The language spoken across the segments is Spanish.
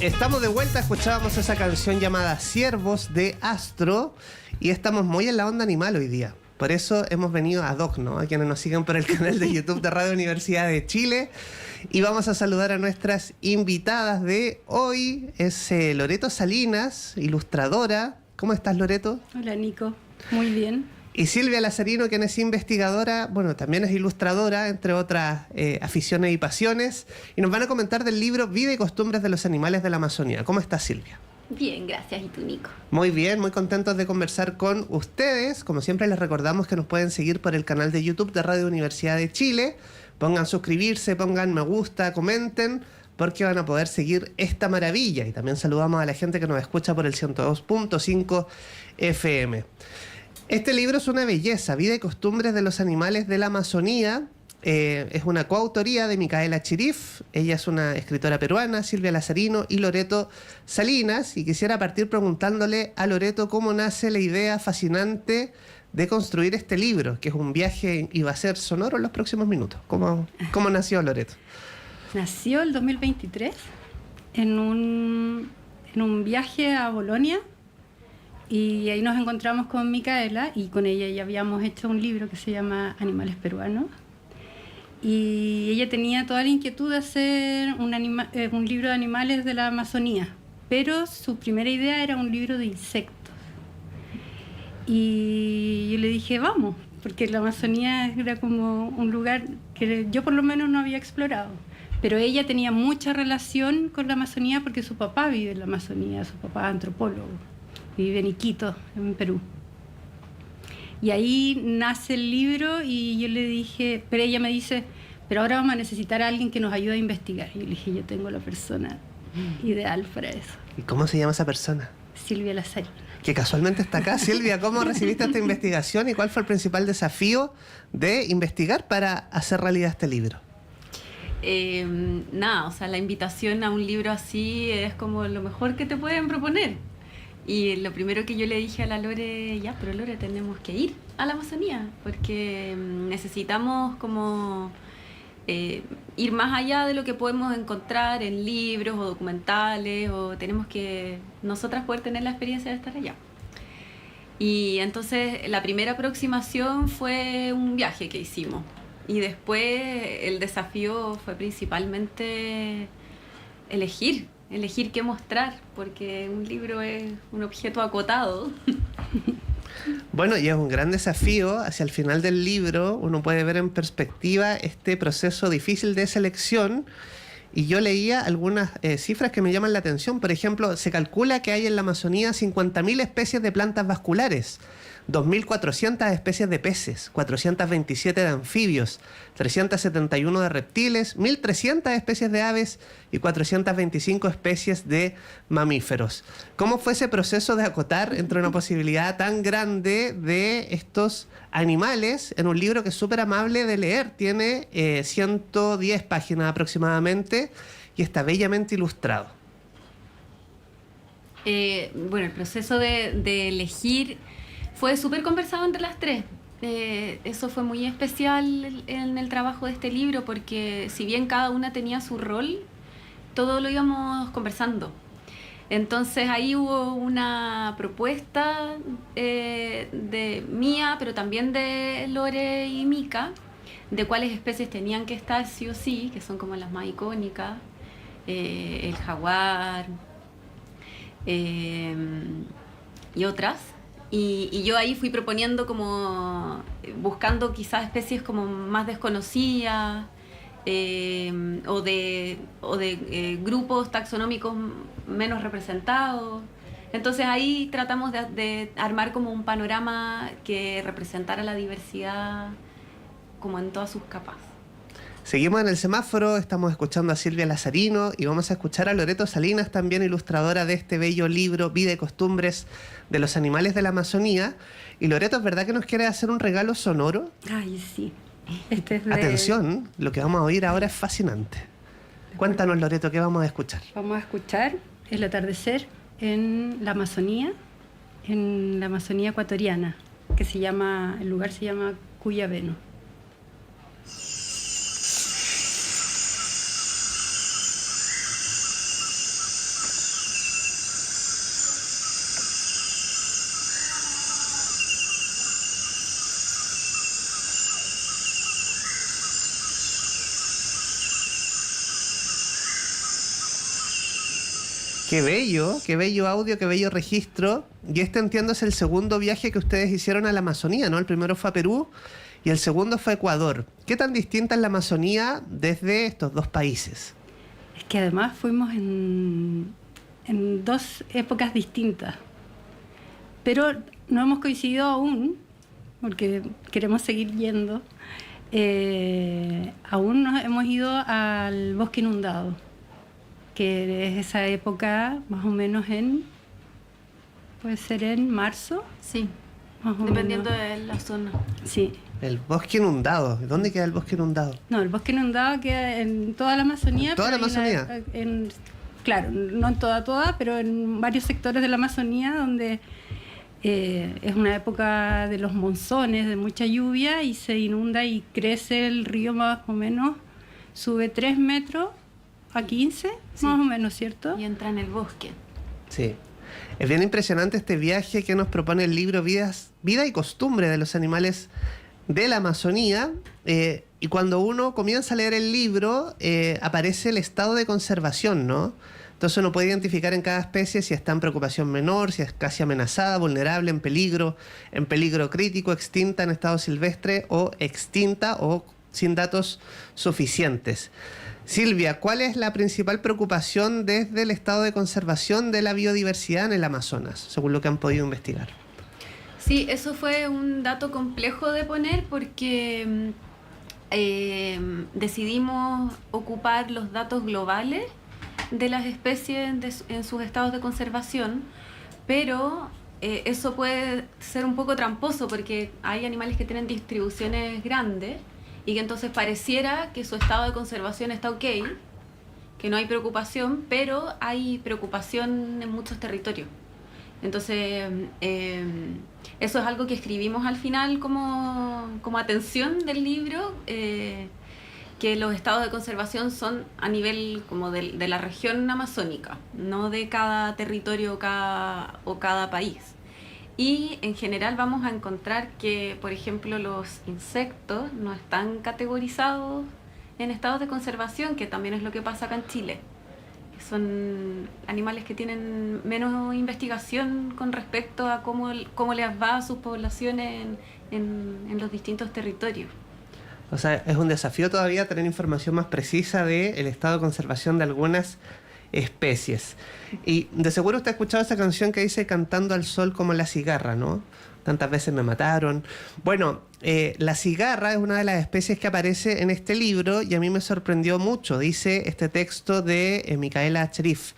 Estamos de vuelta, escuchábamos esa canción llamada Ciervos de Astro y estamos muy en la onda animal hoy día. Por eso hemos venido ad hoc, ¿no? A quienes nos siguen por el canal de YouTube de Radio Universidad de Chile. Y vamos a saludar a nuestras invitadas de hoy. Es Loreto Salinas, ilustradora. ¿Cómo estás, Loreto? Hola, Nico. Muy bien. Y Silvia Lazarino, quien es investigadora, bueno, también es ilustradora, entre otras aficiones y pasiones. Y nos van a comentar del libro Vida y Costumbres de los Animales de la Amazonía. ¿Cómo estás, Silvia? Bien, gracias. ¿Y tú, Nico? Muy bien, muy contentos de conversar con ustedes. Como siempre, les recordamos que nos pueden seguir por el canal de YouTube de Radio Universidad de Chile. Pongan suscribirse, pongan me gusta, comenten, porque van a poder seguir esta maravilla. Y también saludamos a la gente que nos escucha por el 102.5 FM. Este libro es una belleza, Vida y Costumbres de los Animales de la Amazonía. Es una coautoría de Micaela Chirif. Ella es una escritora peruana, Silvia Lazarino y Loreto Salinas. Y quisiera partir preguntándole a Loreto cómo nace la idea fascinante de construir este libro, que es un viaje y va a ser sonoro en los próximos minutos. ¿Cómo nació, Loreto? Nació el 2023 en un viaje a Bolonia. Y ahí nos encontramos con Micaela y con ella ya habíamos hecho un libro que se llama Animales Peruanos. Y ella tenía toda la inquietud de hacer un libro de animales de la Amazonía, pero su primera idea era un libro de insectos. Y yo le dije, vamos, porque la Amazonía era como un lugar que yo por lo menos no había explorado. Pero ella tenía mucha relación con la Amazonía porque su papá vive en la Amazonía, su papá es antropólogo. Vive en Iquitos, en Perú. Y ahí nace el libro y yo le dije, pero ella me dice, pero ahora vamos a necesitar a alguien que nos ayude a investigar. Y yo le dije, yo tengo la persona ideal para eso. ¿Y cómo se llama esa persona? Silvia Lazarino. Que casualmente está acá. Silvia, ¿cómo recibiste esta investigación y cuál fue el principal desafío de investigar para hacer realidad este libro? La invitación a un libro así es como lo mejor que te pueden proponer. Y lo primero que yo le dije a la Lore, pero Lore, tenemos que ir a la Amazonía, porque necesitamos como ir más allá de lo que podemos encontrar en libros o documentales, o tenemos que nosotras poder tener la experiencia de estar allá. Y entonces la primera aproximación fue un viaje que hicimos. Y después el desafío fue principalmente elegir qué mostrar, porque un libro es un objeto acotado. Bueno, y es un gran desafío. Hacia el final del libro uno puede ver en perspectiva este proceso difícil de selección. Y yo leía algunas cifras que me llaman la atención. Por ejemplo, se calcula que hay en la Amazonía 50.000 especies de plantas vasculares, 2.400 especies de peces, 427 de anfibios, 371 de reptiles, 1.300 especies de aves y 425 especies de mamíferos. ¿Cómo fue ese proceso de acotar entre una posibilidad tan grande de estos animales en un libro que es súper amable de leer? Tiene 110 páginas aproximadamente y está bellamente ilustrado. El proceso de elegir fue súper conversado entre las tres. Eso fue muy especial en el trabajo de este libro, porque si bien cada una tenía su rol, todo lo íbamos conversando. Entonces ahí hubo una propuesta de mía, pero también de Lore y Mica, de cuáles especies tenían que estar sí o sí, que son como las más icónicas, el jaguar y otras. Y yo ahí fui proponiendo como, buscando quizás especies como más desconocidas, o de grupos taxonómicos menos representados. Entonces ahí tratamos de armar como un panorama que representara la diversidad como en todas sus capas. Seguimos en el semáforo, estamos escuchando a Silvia Lazarino y vamos a escuchar a Loreto Salinas, también ilustradora de este bello libro Vida y Costumbres de los Animales de la Amazonía. Y Loreto, ¿es verdad que nos quiere hacer un regalo sonoro? Ay, sí. Este es Atención, lo que vamos a oír ahora es fascinante. Cuéntanos, Loreto, ¿qué vamos a escuchar? Vamos a escuchar el atardecer en la Amazonía ecuatoriana, el lugar se llama Cuyabeno. Qué bello audio, qué bello registro. Y este, entiendo, es el segundo viaje que ustedes hicieron a la Amazonía, ¿no? El primero fue a Perú y el segundo fue a Ecuador. ¿Qué tan distinta es la Amazonía desde estos dos países? Es que además fuimos en dos épocas distintas, pero no hemos coincidido aún, porque queremos seguir yendo. Aún no hemos ido al bosque inundado, que es esa época más o menos puede ser en marzo. Sí, más o dependiendo menos. de la zona. Sí. El bosque inundado. ¿Dónde queda el bosque inundado? No, el bosque inundado queda en toda la Amazonía. ¿En toda la pero Amazonía? Claro, no en toda, pero en varios sectores de la Amazonía donde es una época de los monzones, de mucha lluvia, y se inunda y crece el río más o menos, sube 3 metros a 15, Sí. más o menos, ¿cierto? Y entra en el bosque. Sí. Es bien impresionante este viaje que nos propone el libro Vida y Costumbre de los Animales de la Amazonía. Y cuando uno comienza a leer el libro, aparece el estado de conservación, ¿no? Entonces uno puede identificar en cada especie si está en preocupación menor, si es casi amenazada, vulnerable, en peligro crítico, extinta en estado silvestre o extinta o sin datos suficientes. Silvia, ¿cuál es la principal preocupación desde el estado de conservación de la biodiversidad en el Amazonas, según lo que han podido investigar? Sí, eso fue un dato complejo de poner porque decidimos ocupar los datos globales de las especies en sus estados de conservación, pero eso puede ser un poco tramposo porque hay animales que tienen distribuciones grandes y que entonces pareciera que su estado de conservación está ok, que no hay preocupación, pero hay preocupación en muchos territorios. Entonces, eso es algo que escribimos al final como atención del libro, que los estados de conservación son a nivel como de la región amazónica, no de cada territorio o cada país. Y en general vamos a encontrar que, por ejemplo, los insectos no están categorizados en estados de conservación, que también es lo que pasa acá en Chile. Son animales que tienen menos investigación con respecto a cómo les va a sus poblaciones en los distintos territorios. O sea, es un desafío todavía tener información más precisa del estado de conservación de algunas especies. Y de seguro usted ha escuchado esa canción que dice "Cantando al sol como la cigarra", ¿no? Tantas veces me mataron. Bueno, la cigarra es una de las especies que aparece en este libro y a mí me sorprendió mucho. Dice este texto de Micaela Cherif.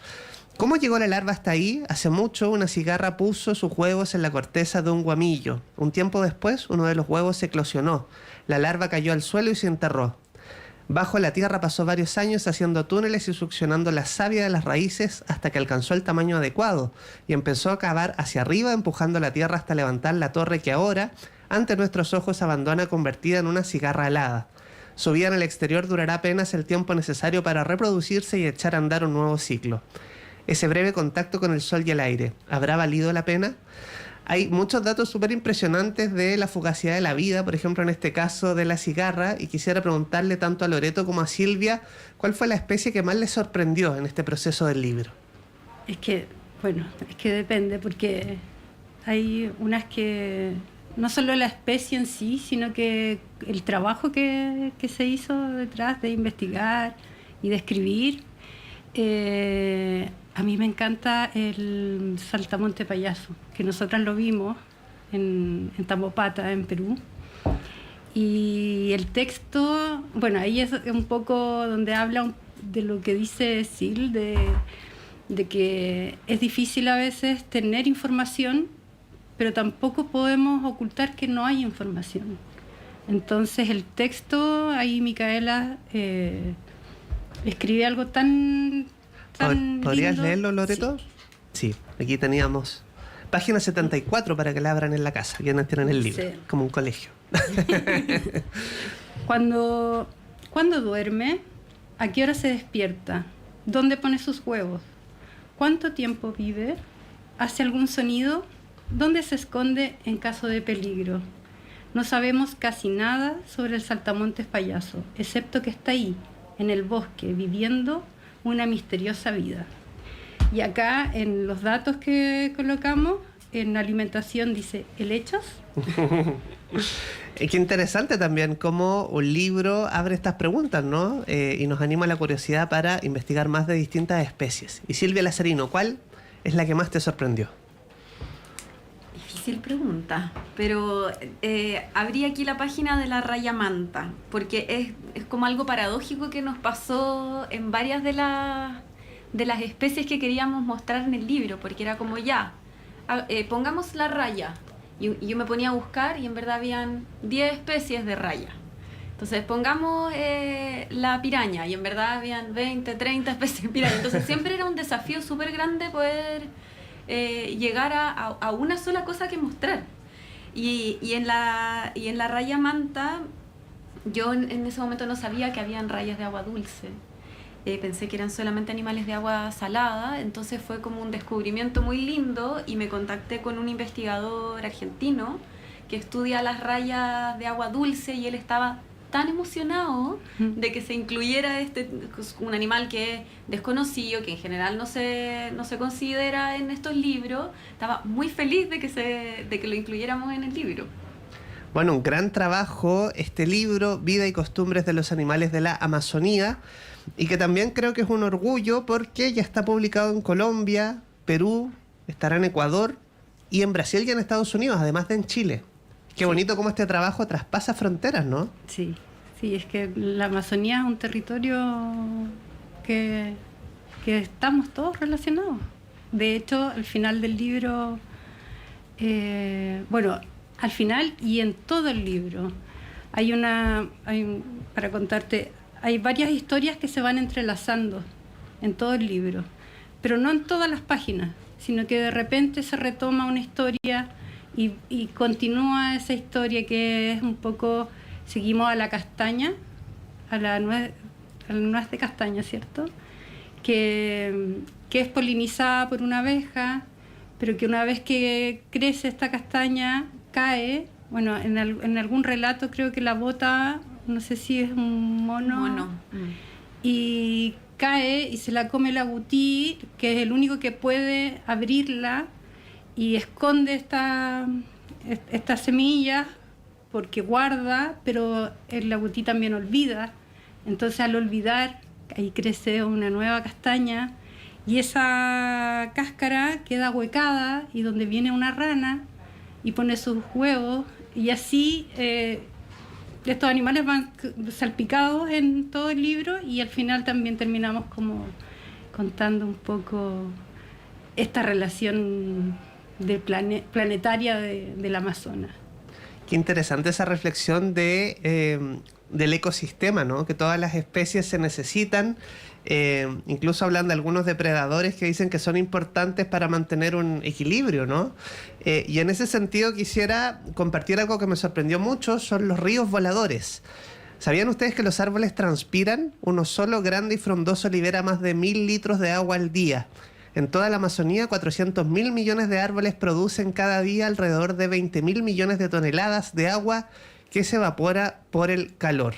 ¿Cómo llegó la larva hasta ahí? Hace mucho una cigarra puso sus huevos en la corteza de un guamillo. Un tiempo después, uno de los huevos eclosionó. La larva cayó al suelo y se enterró. Bajo la tierra pasó varios años haciendo túneles y succionando la savia de las raíces hasta que alcanzó el tamaño adecuado y empezó a cavar hacia arriba, empujando la tierra hasta levantar la torre que ahora, ante nuestros ojos, abandona convertida en una cigarra helada. Su vida en el exterior durará apenas el tiempo necesario para reproducirse y echar a andar un nuevo ciclo. Ese breve contacto con el sol y el aire, ¿habrá valido la pena? Hay muchos datos súper impresionantes de la fugacidad de la vida, por ejemplo en este caso de la cigarra, y quisiera preguntarle tanto a Loreto como a Silvia, ¿cuál fue la especie que más les sorprendió en este proceso del libro? Es que depende, porque hay unas que no solo la especie en sí, sino que el trabajo que se hizo detrás de investigar y de escribir. A mí me encanta el saltamonte payaso, que nosotras lo vimos en Tambopata, en Perú. Y el texto, bueno, ahí es un poco donde habla de lo que dice Sil, de que es difícil a veces tener información, pero tampoco podemos ocultar que no hay información. Entonces el texto, ahí Micaela escribe algo tan ¿Podrías lindo. leerlo, Loreto? Sí, aquí teníamos página 74 para que la abran en la casa, quienes tienen el libro, Sí. como un colegio. Cuando duerme, ¿a qué hora se despierta? ¿Dónde pone sus huevos? ¿Cuánto tiempo vive? ¿Hace algún sonido? ¿Dónde se esconde en caso de peligro? No sabemos casi nada sobre el saltamontes payaso, excepto que está ahí, en el bosque, viviendo una misteriosa vida. Y acá en los datos que colocamos, en alimentación dice helechos. Qué interesante también cómo un libro abre estas preguntas, ¿no? Y nos anima a la curiosidad para investigar más de distintas especies. Y Silvia Lazarino, ¿cuál es la que más te sorprendió? Difícil pregunta, pero abrí aquí la página de la raya manta, porque es como algo paradójico que nos pasó en varias de las especies que queríamos mostrar en el libro, porque era como pongamos la raya, y yo me ponía a buscar y en verdad habían 10 especies de raya. Entonces pongamos la piraña y en verdad habían 20, 30 especies de piraña. Entonces siempre era un desafío súper grande poder llegar a una sola cosa que mostrar. Y en la raya manta, yo en ese momento no sabía que habían rayas de agua dulce. Pensé que eran solamente animales de agua salada, entonces fue como un descubrimiento muy lindo y me contacté con un investigador argentino que estudia las rayas de agua dulce y él estaba tan emocionado de que se incluyera un animal que es desconocido, que en general no se considera en estos libros. Estaba muy feliz de que lo incluyéramos en el libro. Bueno, un gran trabajo este libro, Vida y Costumbres de los Animales de la Amazonía, y que también creo que es un orgullo porque ya está publicado en Colombia, Perú, estará en Ecuador y en Brasil y en Estados Unidos, además de en Chile. Qué bonito cómo este trabajo traspasa fronteras, ¿no? Sí, es que la Amazonía es un territorio que estamos todos relacionados. De hecho, al final del libro, al final y en todo el libro, para contarte, hay varias historias que se van entrelazando en todo el libro, pero no en todas las páginas, sino que de repente se retoma una historia y continúa esa historia que es un poco, seguimos a la castaña, a la nuez de castaña, ¿cierto? Que es polinizada por una abeja, pero que una vez que crece esta castaña cae, bueno, en algún relato creo que la bota, no sé si es un mono. Y cae y se la come el agutí, que es el único que puede abrirla y esconde estas semillas porque guarda, pero el agutí también olvida. Entonces al olvidar, ahí crece una nueva castaña y esa cáscara queda huecada y donde viene una rana y pone sus huevos y así estos animales van salpicados en todo el libro y al final también terminamos como contando un poco esta relación planetaria del Amazonas. Qué interesante esa reflexión del ecosistema, ¿no? Que todas las especies se necesitan, incluso hablan de algunos depredadores que dicen que son importantes para mantener un equilibrio, ¿no? Y en ese sentido quisiera compartir algo que me sorprendió mucho, son los ríos voladores. ¿Sabían ustedes que los árboles transpiran? Uno solo, grande y frondoso, libera más de 1000 litros de agua al día. En toda la Amazonía, 400.000 millones de árboles producen cada día alrededor de 20.000 millones de toneladas de agua que se evapora por el calor.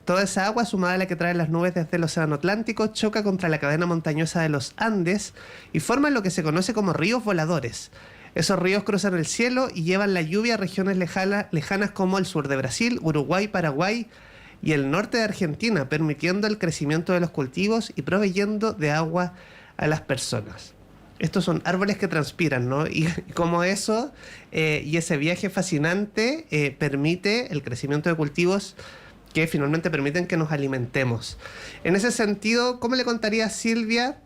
Toda esa agua, sumada a la que traen las nubes desde el Océano Atlántico, choca contra la cadena montañosa de los Andes y forman lo que se conoce como ríos voladores. Esos ríos cruzan el cielo y llevan la lluvia a regiones lejanas como el sur de Brasil, Uruguay, Paraguay y el norte de Argentina, permitiendo el crecimiento de los cultivos y proveyendo de agua a las personas. Estos son árboles que transpiran, ¿no? Y como eso y ese viaje fascinante permite el crecimiento de cultivos que finalmente permiten que nos alimentemos. En ese sentido, ¿cómo le contaría Silvia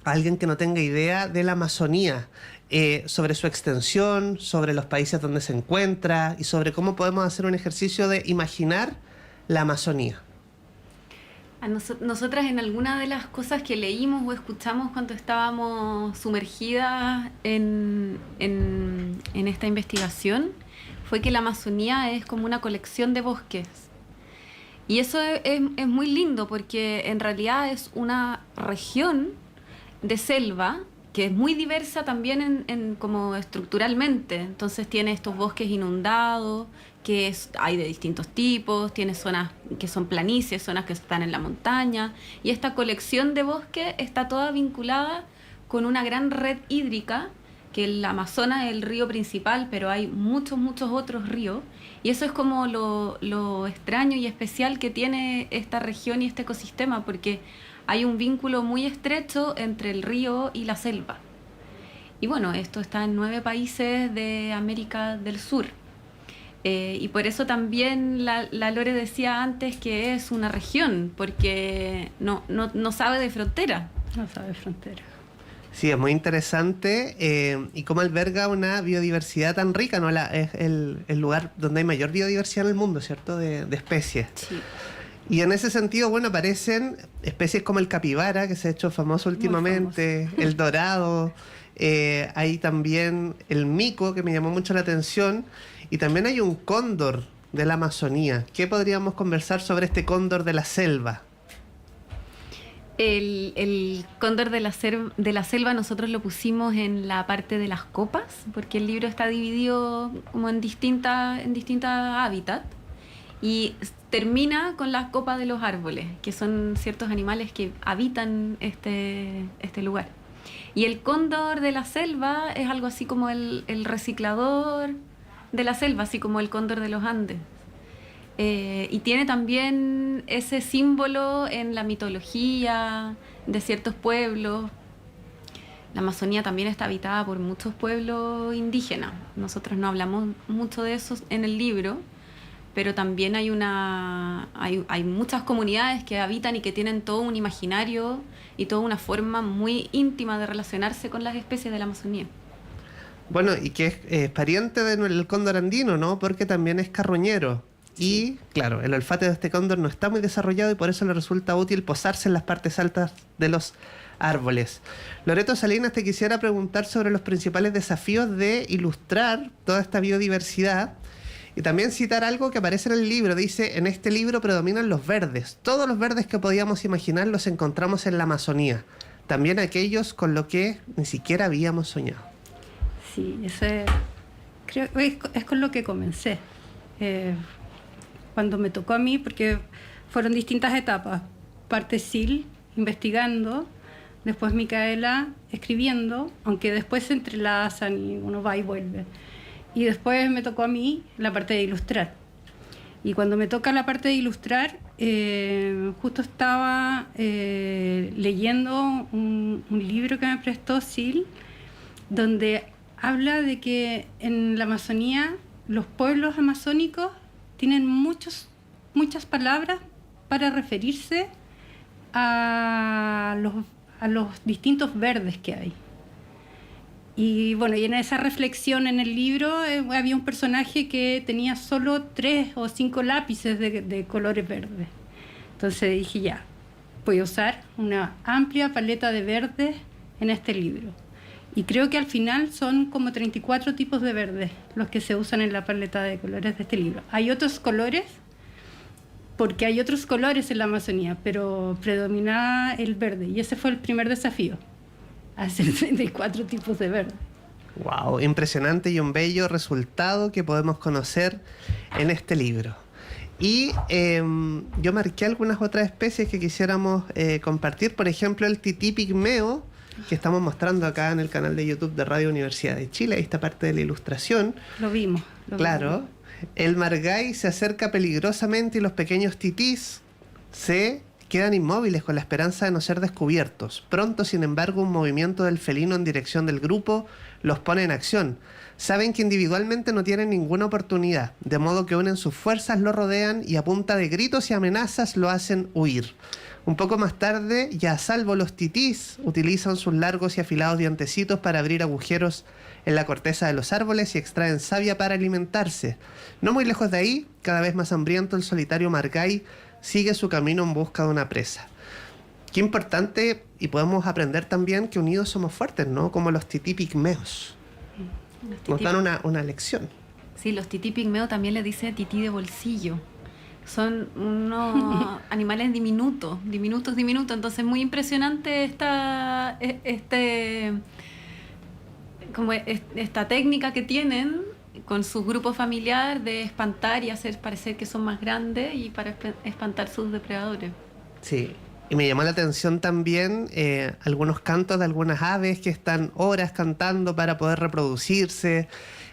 a alguien que no tenga idea de la Amazonía, sobre su extensión, sobre los países donde se encuentra y sobre cómo podemos hacer un ejercicio de imaginar la Amazonía? Nosotras en alguna de las cosas que leímos o escuchamos cuando estábamos sumergidas en esta investigación fue que la Amazonía es como una colección de bosques. Y eso es muy lindo porque en realidad es una región de selva que es muy diversa también como estructuralmente. Entonces tiene estos bosques inundados, hay de distintos tipos, tiene zonas que son planicies, zonas que están en la montaña, y esta colección de bosque está toda vinculada con una gran red hídrica, que el Amazonas es el río principal, pero hay muchos, muchos otros ríos. Y eso es como lo extraño y especial que tiene esta región y este ecosistema, porque hay un vínculo muy estrecho entre el río y la selva. Y bueno, esto está en 9 países de América del Sur. Y por eso también la Lore decía antes que es una región, porque no sabe de frontera. No sabe frontera. Sí, es muy interesante y cómo alberga una biodiversidad tan rica, ¿no? Es el lugar donde hay mayor biodiversidad en el mundo, ¿cierto? De especies. Sí. Y en ese sentido, bueno, aparecen especies como el capibara, que se ha hecho famoso últimamente, famoso. el dorado, hay también el mico, que me llamó mucho la atención, y también hay un cóndor de la Amazonía. ¿Qué podríamos conversar sobre este cóndor de la selva? El cóndor de la selva nosotros lo pusimos en la parte de las copas, porque el libro está dividido como en distintas hábitats, y termina con las copas de los árboles, que son ciertos animales que habitan este lugar. Y el cóndor de la selva es algo así como el reciclador de la selva, así como el cóndor de los Andes. Y tiene también ese símbolo en la mitología de ciertos pueblos. La Amazonía también está habitada por muchos pueblos indígenas. Nosotros no hablamos mucho de eso en el libro, pero también hay muchas comunidades que habitan y que tienen todo un imaginario y toda una forma muy íntima de relacionarse con las especies de la Amazonía. Bueno, y que es pariente del cóndor andino, ¿no? Porque también es carroñero. Y, claro, el olfato de este cóndor no está muy desarrollado y por eso le resulta útil posarse en las partes altas de los árboles. Loreto Salinas, te quisiera preguntar sobre los principales desafíos de ilustrar toda esta biodiversidad y también citar algo que aparece en el libro. Dice, en este libro predominan los verdes. Todos los verdes que podíamos imaginar los encontramos en la Amazonía. También aquellos con lo que ni siquiera habíamos soñado. Sí, creo es con lo que comencé. Cuando me tocó a mí, porque fueron distintas etapas. Parte Sil, investigando, después Micaela, escribiendo, aunque después se entrelazan y uno va y vuelve. Y después me tocó a mí la parte de ilustrar. Y cuando me toca la parte de ilustrar, justo estaba leyendo un libro que me prestó Sil, donde habla de que en la Amazonía los pueblos amazónicos tienen muchas palabras para referirse a los distintos verdes que hay. Y bueno, y en esa reflexión en el libro había un personaje que tenía solo 3 o 5 lápices de colores verdes. Entonces dije, ya, voy a usar una amplia paleta de verdes en este libro. Y creo que al final son como 34 tipos de verdes los que se usan en la paleta de colores de este libro. Hay otros colores, porque hay otros colores en la Amazonía, pero predomina el verde. Y ese fue el primer desafío, hacer 34 tipos de verde. Wow, impresionante y un bello resultado que podemos conocer en este libro. Y yo marqué algunas otras especies que quisiéramos compartir, por ejemplo el tití pigmeo, que estamos mostrando acá en el canal de YouTube de Radio Universidad de Chile. Ahí está parte de la ilustración. Lo vimos. Claro. El margay se acerca peligrosamente y los pequeños titís se quedan inmóviles con la esperanza de no ser descubiertos. Pronto, sin embargo, un movimiento del felino en dirección del grupo los pone en acción. Saben que individualmente no tienen ninguna oportunidad, de modo que unen sus fuerzas, lo rodean y a punta de gritos y amenazas lo hacen huir. Un poco más tarde, ya a salvo, los titís utilizan sus largos y afilados dientecitos para abrir agujeros en la corteza de los árboles y extraen savia para alimentarse. No muy lejos de ahí, cada vez más hambriento, el solitario margay sigue su camino en busca de una presa. Qué importante, y podemos aprender también que unidos somos fuertes, ¿no? Como los tití pigmeos. Nos dan una lección. Sí, los tití pigmeo también le dice tití de bolsillo. Son unos animales diminutos. Entonces, muy impresionante esta técnica que tienen con su grupo familiar de espantar y hacer parecer que son más grandes y para espantar sus depredadores. Sí, Y me llamó la atención también algunos cantos de algunas aves que están horas cantando para poder reproducirse.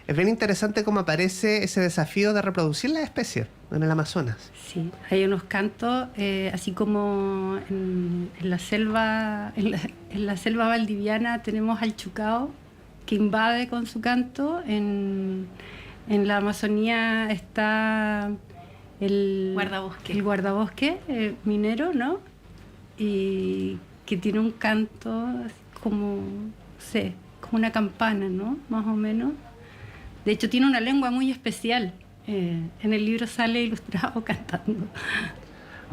Es bien interesante cómo aparece ese desafío de reproducir las especies en el Amazonas. Sí, hay unos cantos, así como en la selva, en la selva valdiviana tenemos al chucao que invade con su canto. En la Amazonía está el guardabosque minero, ¿no? Y que tiene un canto como, no sé, como una campana, ¿no? Más o menos. De hecho, tiene una lengua muy especial. En el libro sale ilustrado cantando.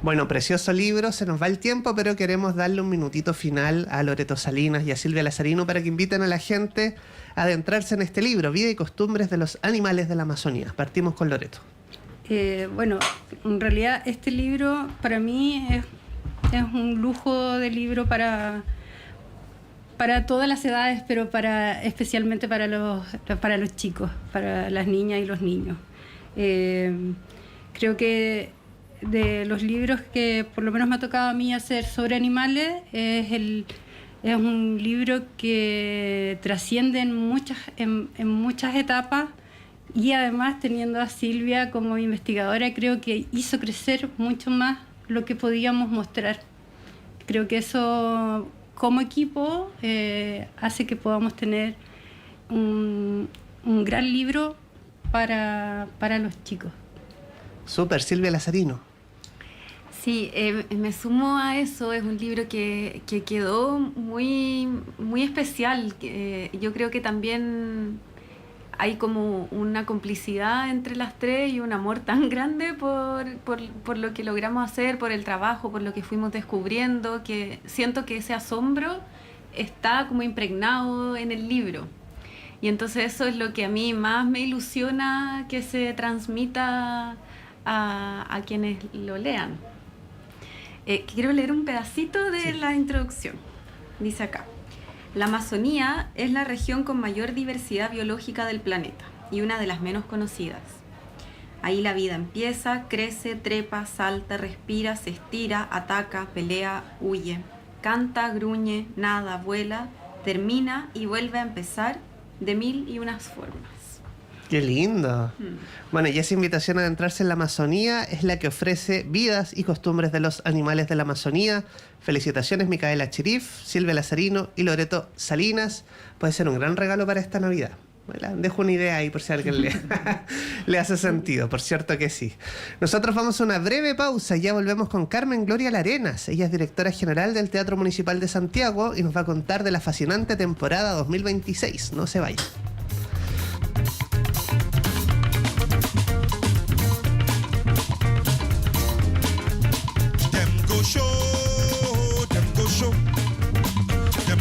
Bueno, precioso libro, se nos va el tiempo, pero queremos darle un minutito final a Loreto Salinas y a Silvia Lazarino para que inviten a la gente a adentrarse en este libro, Vida y costumbres de los animales de la Amazonía. Partimos con Loreto. Bueno, en realidad este libro para mí es un lujo de libro para todas las edades, pero especialmente para los chicos, para las niñas y los niños. Creo que de los libros que por lo menos me ha tocado a mí hacer sobre animales, es un libro que trasciende en muchas etapas, y además teniendo a Silvia como investigadora, creo que hizo crecer mucho más lo que podíamos mostrar. Creo que eso como equipo hace que podamos tener un gran libro para los chicos. Súper, Silvia Lazarino. Sí, me sumo a eso. Es un libro que quedó muy, muy especial. Yo creo que también hay como una complicidad entre las tres y un amor tan grande por lo que logramos hacer, por el trabajo, por lo que fuimos descubriendo, que siento que ese asombro está como impregnado en el libro. Y entonces eso es lo que a mí más me ilusiona que se transmita a quienes lo lean. Quiero leer un pedacito de la introducción. Dice acá: la Amazonía es la región con mayor diversidad biológica del planeta y una de las menos conocidas. Ahí la vida empieza, crece, trepa, salta, respira, se estira, ataca, pelea, huye, canta, gruñe, nada, vuela, termina y vuelve a empezar de mil y unas formas. ¡Qué lindo! Bueno, y esa invitación a adentrarse en la Amazonía es la que ofrece Vidas y costumbres de los animales de la Amazonía. Felicitaciones, Micaela Chirif, Silvia Lazarino y Loreto Salinas. Puede ser un gran regalo para esta Navidad. Bueno, dejo una idea ahí por si a alguien le hace sentido, por cierto que sí. Nosotros vamos a una breve pausa y ya volvemos con Carmen Gloria Larenas. Ella es directora general del Teatro Municipal de Santiago y nos va a contar de la fascinante temporada 2026. No se vayan.